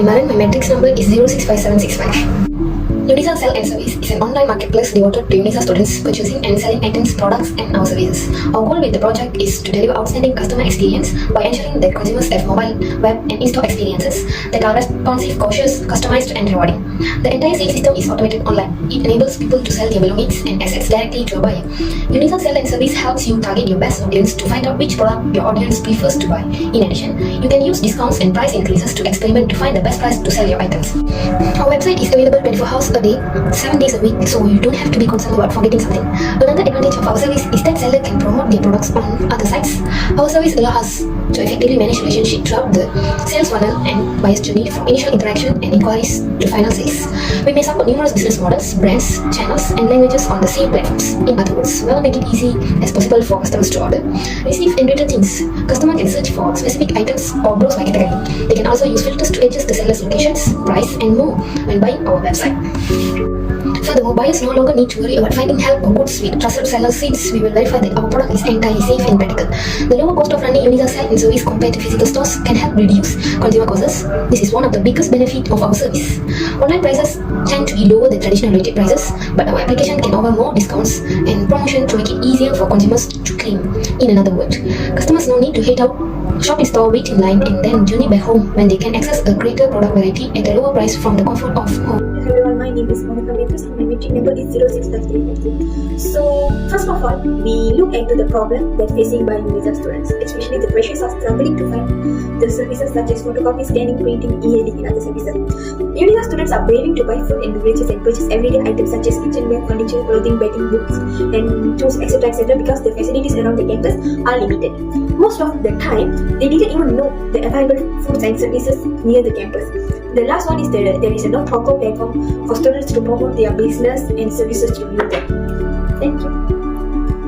Manimaran. My matrix number is 065765. UNISZA Sell and Service is an online marketplace devoted to UNISZA students purchasing and selling items, products, and our services. Our goal with the project is to deliver outstanding customer experience by ensuring that consumers have mobile, web, and in-store experiences that are responsive, cautious, customized, and rewarding. The entire sales system is automated online. It enables people to sell their belongings and assets directly to a buyer. UNISZA Sell and Service helps you target your best audience to find out which product your audience prefers to buy. In addition, you can use discounts and price increases to experiment to find the best price to sell your items. Our website is available 24 hours a day, 7 days a week, so you don't have to be concerned about forgetting something. Another advantage of our service is that seller can promote their products on other sites. Our service allows us to effectively manage relationship throughout the sales funnel and buyer's journey from initial interaction and inquiries to final sales. We may support numerous business models, brands, channels, and languages on the same platforms. In other words, we'll make it easy as possible for customers to order, receive, and return things. Customer can search for specific items or browse by category. They can also use filters to adjust the seller's locations, price, and more when buying our website. Furthermore, buyers no longer need to worry about finding help or goods with trusted sellers since we will verify that our product is entirely safe and practical. The lower cost of running UNISZA Sell and Service compared to physical stores can help reduce consumer costs. This is one of the biggest benefits of our service. Online prices tend to be lower than traditional retail prices, but our application can offer more discounts and promotion to make it easier for consumers to claim. In another word, customers no need to head out, shop in store, wait in line, and then journey back home when they can access a greater product variety at a lower price from the comfort of home. Hello everyone, my name is Monica Matrix and my matrix number is 0653. So, first of all, we look into the problem that facing by UNISZA students, especially the freshers are struggling to find the services such as photocopy, scanning, printing, e-hailing and other services. UNISZA students are craving to buy food and beverages and purchase everyday items such as kitchenware, furniture, clothing, bedding, books and tools, etc. because the facilities around the campus are limited. Most of the time, they didn't even know the available foods and services near the campus. The last one is that there is no proper platform for students to promote their business and services to view them. Thank you.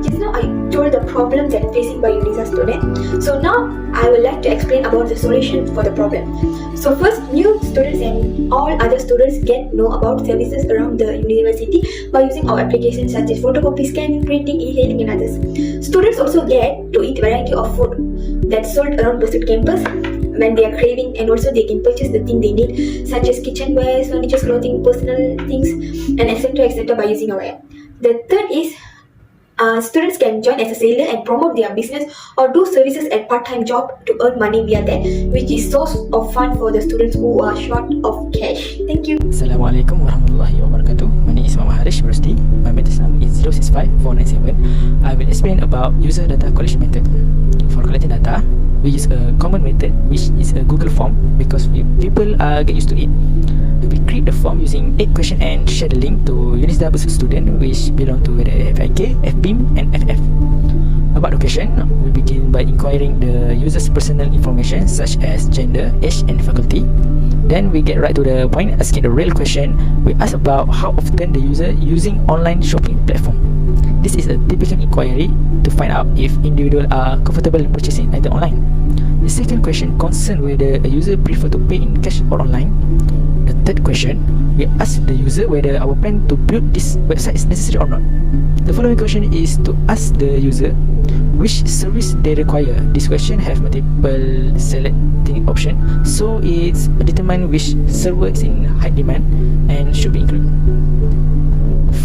Just now I told the problem that facing by UNISZA student. So now I would like to explain about the solution for the problem. So first, new students and all other students get know about services around the university by using our applications such as photocopy, scanning, printing, e-hailing and others. Students also get to eat variety of food that's sold around Pursuit campus when they are craving, and also they can purchase the thing they need such as kitchenware, furniture, clothing, personal things and etc. by using our app. The third is students can join as a seller and promote their business or do services at part-time job to earn money via that, which is source of fund for the students who are short of cash. Thank you. Assalamualaikum warahmatullahi wabarakatuh. My name is Muhammad Harish Rusdi. My matrix number is 065497. I will explain about user data collection method. For collecting data, we use a common method which is a Google form because people get used to it. We create the form using 8 questions and share the link to UNISZA student which belong to the FIK, FBIM and FF. About the question, we begin by inquiring the user's personal information such as gender, age and faculty. Then we get right to the point, asking the real question. We ask about how often the user using online shopping platform. This is a typical inquiry to find out if individuals are comfortable purchasing item online. The second question concerns whether a user prefer to pay in cash or online. The third question, we ask the user whether our plan to build this website is necessary or not. The following question is to ask the user which service they require. This question have multiple selecting options, so it's determine which server is in high demand and should be included.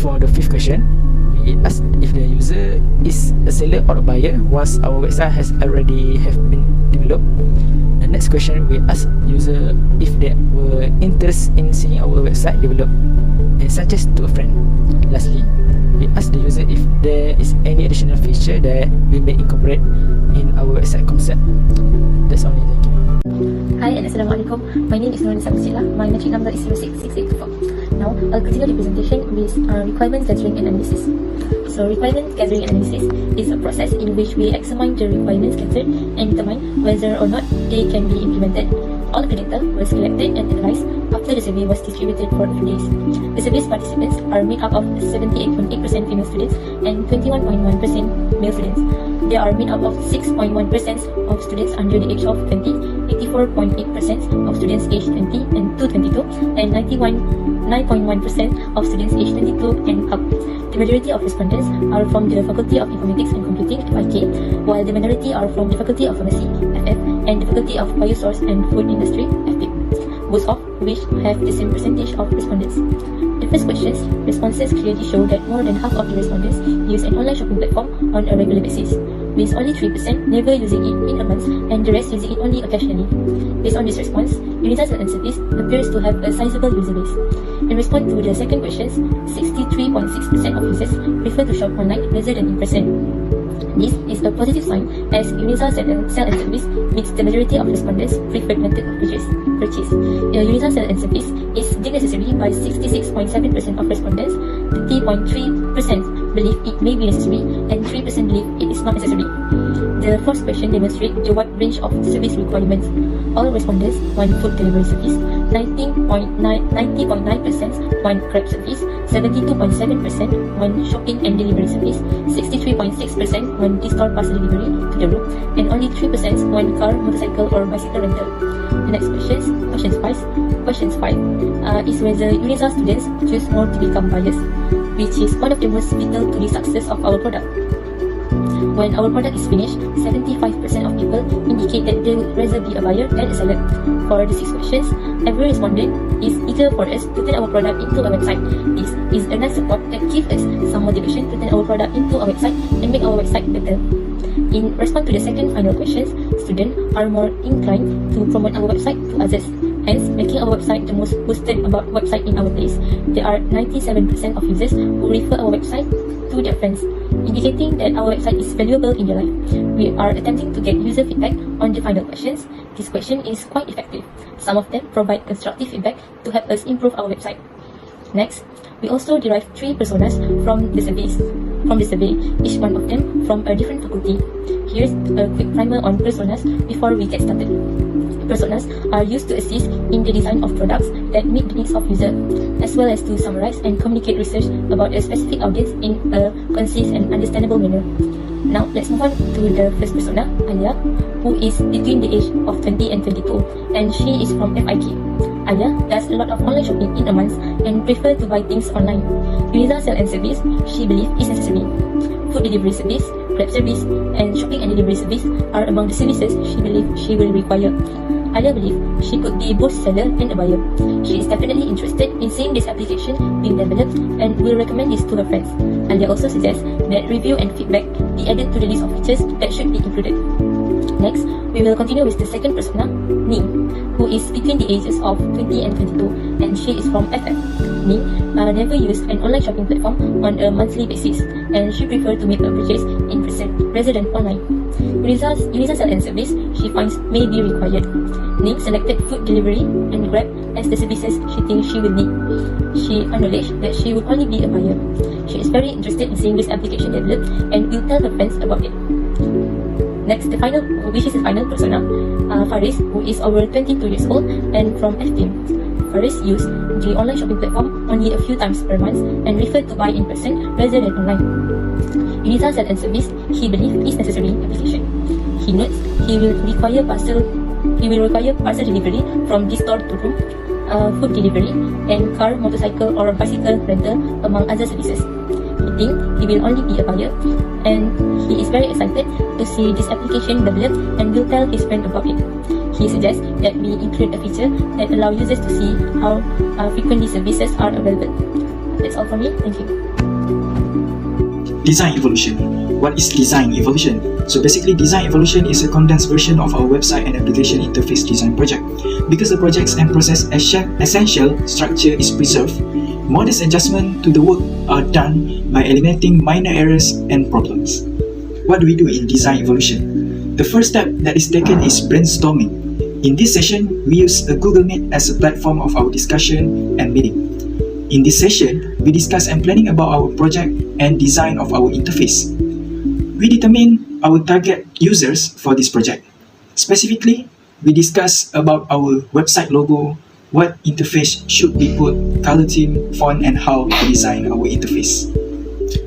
For the fifth question, we ask if the user is a seller or a buyer once our website has already have been developed. The next question, we ask user if they were interested in seeing our website developed and suggest to a friend. Lastly, we ask the user if there is any additional feature that we may incorporate in our website concept. That's only. Thank you. Hi and Assalamualaikum. My name is Nurul Samsila. My matrix number is 066824. Now, I'll continue the presentation with requirements gathering and analysis. So, requirement gathering and analysis is a process in which we examine the requirements gathered and determine whether or not they can be implemented. All the data was collected and analyzed after the survey was distributed for a few days. The survey's participants are made up of 78.8% female students and 21.1% male students. They are made up of 6.1% of students under the age of 20, 84.8% of students aged 20 and to 22, and 9.1% of students aged 22 and up. The majority of respondents are from the Faculty of Informatics and Computing, FIK, while the minority are from the Faculty of Pharmacy, FF, and the Faculty of Biosource and Food Industry, FP. both of which have the same percentage of respondents. The first question's responses clearly show that more than half of the respondents use an online shopping platform on a regular basis, with only 3% never using it in a month and the rest using it only occasionally. Based on this response, UNISZA Sales and Service appears to have a sizable user base. In response to the second question, 63.6% of users prefer to shop online rather than in person. This is a positive sign as UNISZA Sales and Service meets the majority of respondents' preferred method of purchase. UNISZA Sales and Service is deemed necessary by 66.7% of respondents, 30.3% believe it may be necessary, and 3% believe it is not necessary. The fourth question demonstrates the wide range of service requirements. All respondents want food delivery service, 90.9% want Grab service, 72.7% want shopping and delivery service, 63.6% want in-store parcel delivery to the room, and only 3% want car, motorcycle or bicycle rental. The next question 5 is whether UNISZA students choose more to become buyers, which is one of the most vital to the success of our product. When our product is finished, 75% of people indicate that they would rather be a buyer than a seller. For the 6 questions, every respondent is eager for us to turn our product into a website. This is a nice support that gives us some motivation to turn our product into a website and make our website better. In response to the second final questions, students are more inclined to promote our website to others, hence making our website the most boosted about website in our place. There are 97% of users who refer our website to their friends, indicating that our website is valuable in their life. We are attempting to get user feedback on the final questions. This question is quite effective. Some of them provide constructive feedback to help us improve our website. Next, we also derived 3 personas from the survey, each one of them from a different faculty. Here's a quick primer on personas before we get started. Personas are used to assist in the design of products that meet the needs of users, as well as to summarize and communicate research about a specific audience in a concise and understandable manner. Now, let's move on to the first persona, Alia, who is between the age of 20 and 22, and she is from FIK. Alia does a lot of online shopping in a month and prefer to buy things online. UNISZA Sales and Service, she believes, is necessary. Food delivery service, Grab service, and shopping and delivery service are among the services she believes she will require. Alia believes she could be both seller and a buyer. She is definitely interested in seeing this application being developed and will recommend this to her friends. Alia also suggests that review and feedback be added to the list of features that should be included. Next, we will continue with the second persona, Ning, who is between the ages of 20 and 22, and she is from FF. Ning never used an online shopping platform on a monthly basis, and she prefers to make a purchase in person rather than online. UNISZA Sales and Service she finds may be required. Ning selected food delivery and Grab as the services she thinks she will need. She acknowledged that she would only be a buyer. She is very interested in seeing this application developed and will tell her friends about it. Next, the final persona, Faris, who is over 22 years old and from FTM. Faris used the online shopping platform only a few times per month and referred to buy in person rather than online. UNISZA Sales and Service, he believes, is necessary application. He notes he will require parcel delivery from this store to room, food delivery, and car, motorcycle, or bicycle rental, among other services. He thinks he will only be a buyer, and he is very excited to see this application developed and will tell his friend about it. He suggests that we include a feature that allows users to see how frequently services are available. That's all from me. Thank you. Design evolution. What is design evolution? So basically, design evolution is a condensed version of our website and application interface design project. Because the project's end process essential structure is preserved, modest adjustments to the work are done by eliminating minor errors and problems. What do we do in design evolution? The first step that is taken is brainstorming. In this session, we use a Google Meet as a platform of our discussion and meeting. In this session, we discuss and planning about our project and design of our interface. We determine our target users for this project. Specifically, we discuss about our website logo, what interface should be put, color theme, font, and how to design our interface.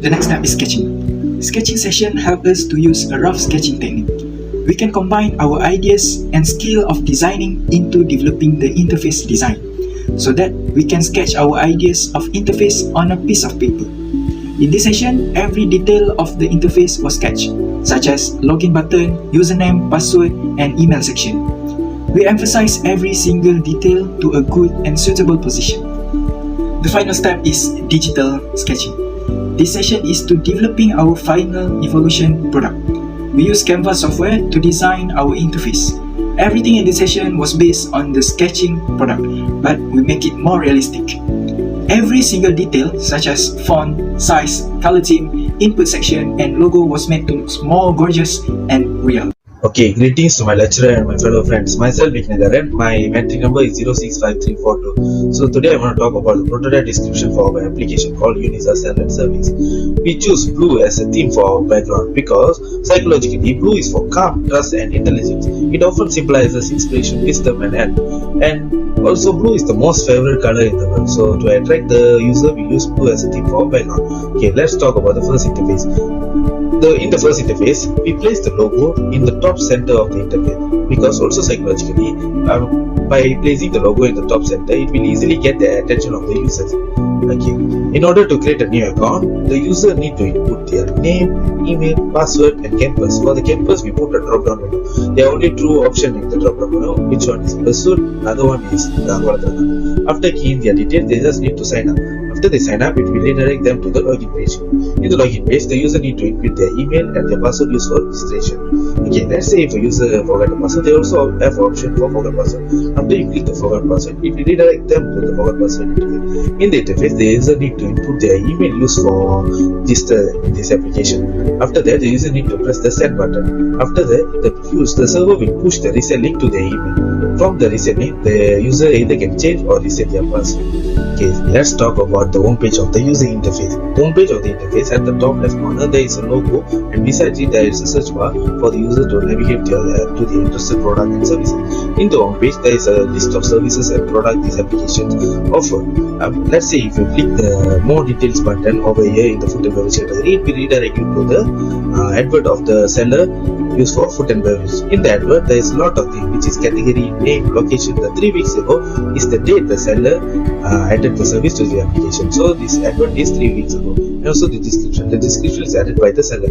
The next step is sketching. Sketching session helps us to use a rough sketching technique. We can combine our ideas and skill of designing into developing the interface design, so that we can sketch our ideas of interface on a piece of paper. In this session, every detail of the interface was sketched, such as login button, username, password, and email section. We emphasize every single detail to a good and suitable position. The final step is digital sketching. This session is to developing our final evolution product. We use Canva software to design our interface. Everything in this session was based on the sketching product, but we make it more realistic. Every single detail, such as font, size, color theme, input section, and logo was made to look more gorgeous and real. Okay, greetings to my lecturer and my fellow friends. Myself, Vignagaran. My metric number is 065342. So today I'm going to talk about the prototype description for our application called UNISZA Cell and Service. We choose blue as a theme for our background because psychologically blue is for calm, trust and intelligence. It often symbolizes inspiration, wisdom and help. And also blue is the most favorite color in the world. So to attract the user, we use blue as a theme for our background. Okay, let's talk about the first interface. In the first interface, we place the logo in the top center of the interface because also psychologically, by placing the logo in the top center, it will easily get the attention of the users. Okay. In order to create a new account, the user need to input their name, email, password and campus. For the campus, we put a drop-down menu. There are only two options in the drop-down menu. Which one is pursuit, another one is the Agwaladana. After keying their details, they just need to sign up. After they sign up, it will redirect them to the login page. In the login page, the user need to input their email and their password used for registration. Okay, let's say if a user forgot the password, they also have option for forgot password. After you click the forgot password, it will redirect them to the forgot password interface. In the interface, the user need to input their email used for this application. After that, the user need to press the send button. After that, the server will push the reset link to the email. From the reset link, the user either can change or reset their password. Okay, let's talk about the home page of the user interface. The home page of the interface, at the top left corner, there is a logo, and beside it there is a search bar for the user to navigate to the interested product and services. In the home page, there is a list of services and products these applications offer. Let's say if you click the more details button over here in the food and beverage category, it will redirect you to the advert of the seller used for food and beverage. In the advert, there is a lot of things, which is category, name, location. The 3 weeks ago is the date the seller added the service to the application. So this advert is 3 weeks ago. And also the description. The description is added by the seller.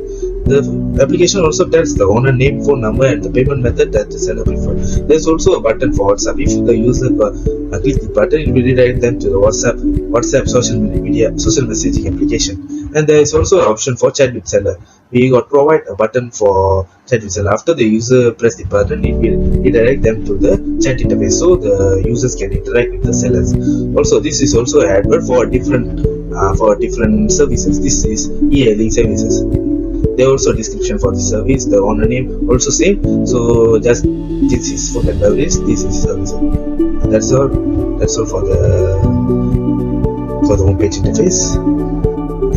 The application also tells the owner name, phone number and the payment method that the seller preferred. There is also a button for WhatsApp. If the user click the button, it will redirect them to the WhatsApp social messaging application. And there is also an option for chat with seller. We got provide a button for chat with seller. After the user press the button, it will redirect them to the chat interface so the users can interact with the sellers. Also, this is also an advert for different services. This is e-hailing services. There also a description for the service, the owner name also same. So just this is food and beverage, this is service. That's all for the homepage interface.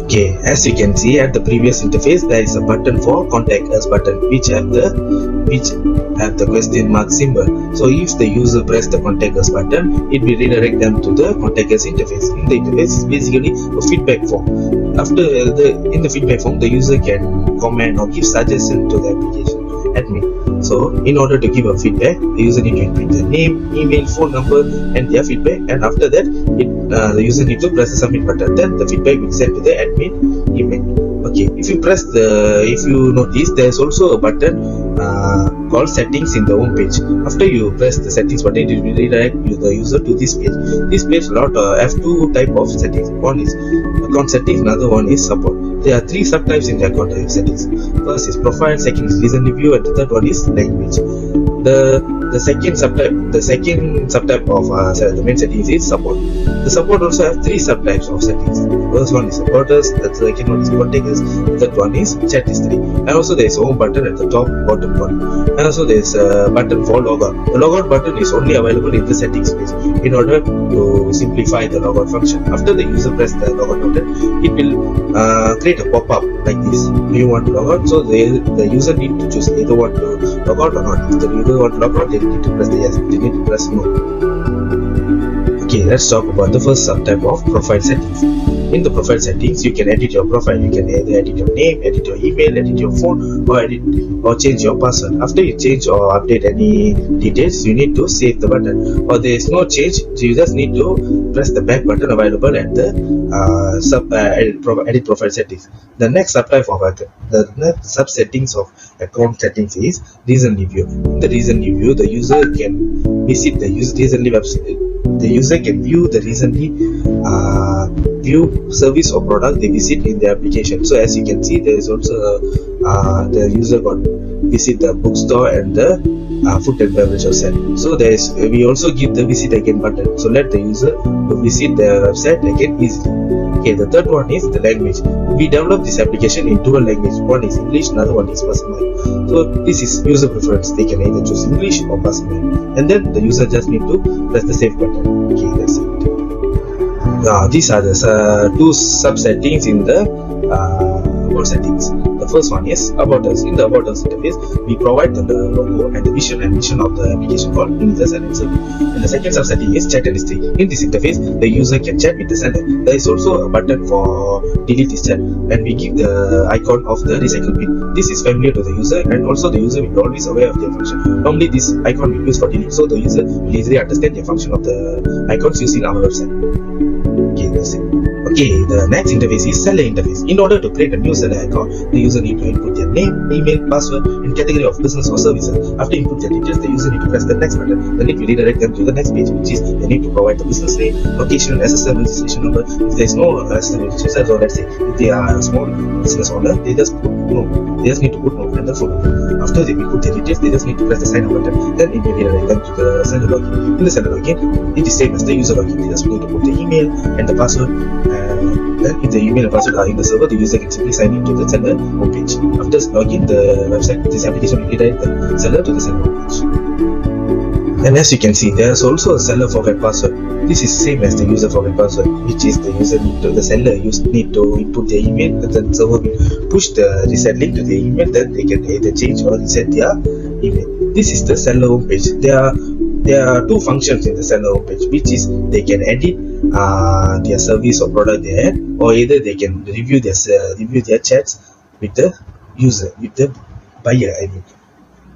Okay, as you can see at the previous interface, there is a button for contact us button, which have the question mark symbol. So if the user press the contact us button, it will redirect them to the contact us interface. In the interface is basically a feedback form. In the feedback form, the user can comment or give suggestion to the application admin. So in order to give a feedback, the user need to input their name, email, phone number and their feedback, and after that the user need to press the submit button. Then the feedback will send to the admin email. Okay, if you notice, there is also a button called settings in the home page. After you press the settings button, it will redirect the user to this page. This page have two type of settings. One is account settings, another one is support. There are 3 subtypes in the account settings. First is profile, second is listen review, and the third one is language. The second subtype of the main settings is support. The support also has 3 subtypes of settings. The first one is supporters, the second one is containers, the third one is chat history. And also there is home button at the top bottom corner. And also there is a button for logout. The logout button is only available in the settings page in order to simplify the logout function. After the user press the logout button, it will create a pop-up like this. Do you want to log out? So the user need to choose either want to log out or not. If the user want to log out, they need to press the yes. They need to press no. Okay, let's talk about the first subtype of profile settings. in the profile settings, you can edit your profile. You can either edit your name, edit your email, edit your phone, or change your password. After you change or update any details, you need to save the button. Or there is no change, so you just need to press the back button available at the edit profile settings. The next sub settings of account settings is recently view. In the recently view, the user can visit the recently website. The user can view the recently view service or product they visit in the application. So as you can see, there is also the user got visit the bookstore and the food and beverage outside. So we also give the visit again button. So let the user visit the website again easily. Okay, the third one is the language. We developed this application in dual language. One is English, another one is Passamai. So this is user preference. They can either choose English or Passamai, and then the user just need to press the save button. Okay, that's it. These are the two sub settings in the about settings. The first one is About Us. In the About Us interface, we provide the logo and the vision and mission of the application called UNISZA and the second sub setting is Chat and History. In this interface, the user can chat with the sender. There is also a button for delete this chat, and we give the icon of the recycle bin. This is familiar to the user, and also the user will be always aware of their function. Normally, this icon will be used for delete, so the user will easily understand the function of the icons used in our website. Okay, that's it. Okay, the next interface is seller interface. In order to create a new seller account, the user need to input their name, email, password, and category of business or services. After input their details, the user need to press the next button. Then it will redirect them to the next page, which is they need to provide the business name, location, SSN registration number. If there is no SSN registration, so let's say if they are a small business owner, they just put no. They just need to put no and the phone number. After they input their details, they just need to press the sign up button. Then it will redirect them to the seller login. In the seller login, it is same as the user login. They just need to put the email and the password. Then if the email and password are in the server, the user can simply sign in to the seller homepage. After login, the website, this application will redirect the seller to the seller homepage. And as you can see, there is also a seller forget password. This is same as the user forget password, which is the seller need to input their email, and then the server will push the reset link to their email. Then they can either change or reset their email. This is the seller homepage. There are two functions in the seller homepage, which is they can edit their service or product they have, or either they can review their chats with the user, with the buyer.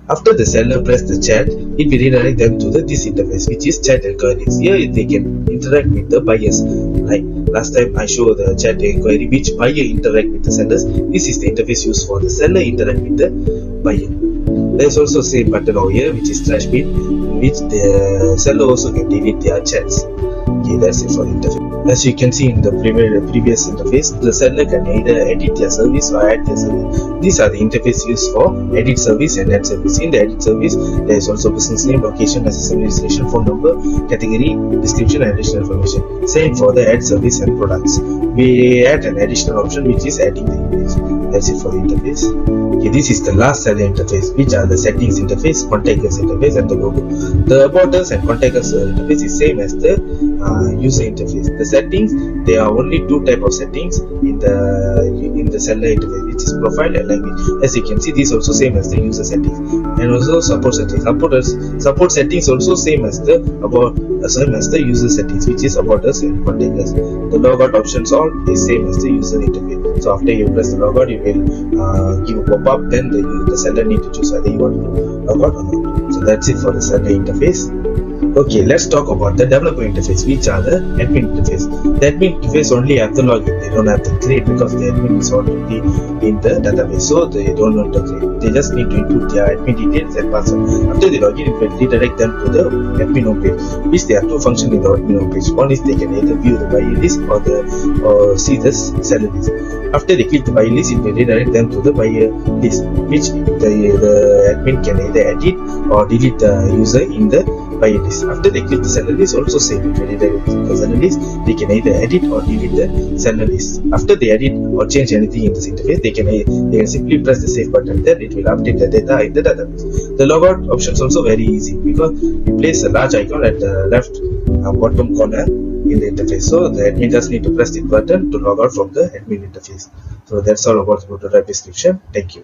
After the seller press the chat, it will redirect them to this interface, which is chat inquiries. Here they can interact with the buyers. Like last time I showed the chat inquiry, which buyer interact with the sellers. This is the interface used for the seller interact with the buyer. There is also same button over here, which is trash bin, which the seller also can delete their chats. Okay, that's it for the interface. As you can see in the previous interface, the seller can either edit their service or add their service. These are the interface used for edit service and add service. In the edit service, there is also business name, location, SSN registration, phone number, category, description, and additional information. Same for the add service and products. We add an additional option, which is adding the image. That's it for the interface. Okay, this is the last seller interface, which are the settings interface, contact us interface, and the logo. The about us and contact us interface is same as the user interface. The settings, there are only two type of settings in the seller interface, which is profile and language. As you can see, this also same as the user settings, and also support settings. Support settings also same as the user settings, which is about us and contact us. The logout options all is same as the user interface. So after you press the logout, it will give a pop-up. Then the seller need to choose whether you want to log out or not. So that's it for the seller interface. Okay, let's talk about the developer interface, which are the admin interface. The admin interface only have the login, they don't have the create, because the admin is already in the database, so they don't want to create. They just need to input their admin details and password. After they login, it will redirect them to the admin homepage, which there are two functions in the admin homepage. One is they can either view the buyer list or see the seller list. After they click the buyer list, it will redirect them to the buyer list, which the admin can either edit or delete the user in the buyer list. After they click the seller list, also same, it will redirect the seller list. They can either edit or delete the seller list. After they edit or change anything in this interface, they can simply press the save button. Then it will update the data in the database. The logout option is also very easy, because you place a large icon at the left bottom corner in the interface. So the admin just need to press the button to log out from the admin interface. So that's all about the prototype description. Thank you.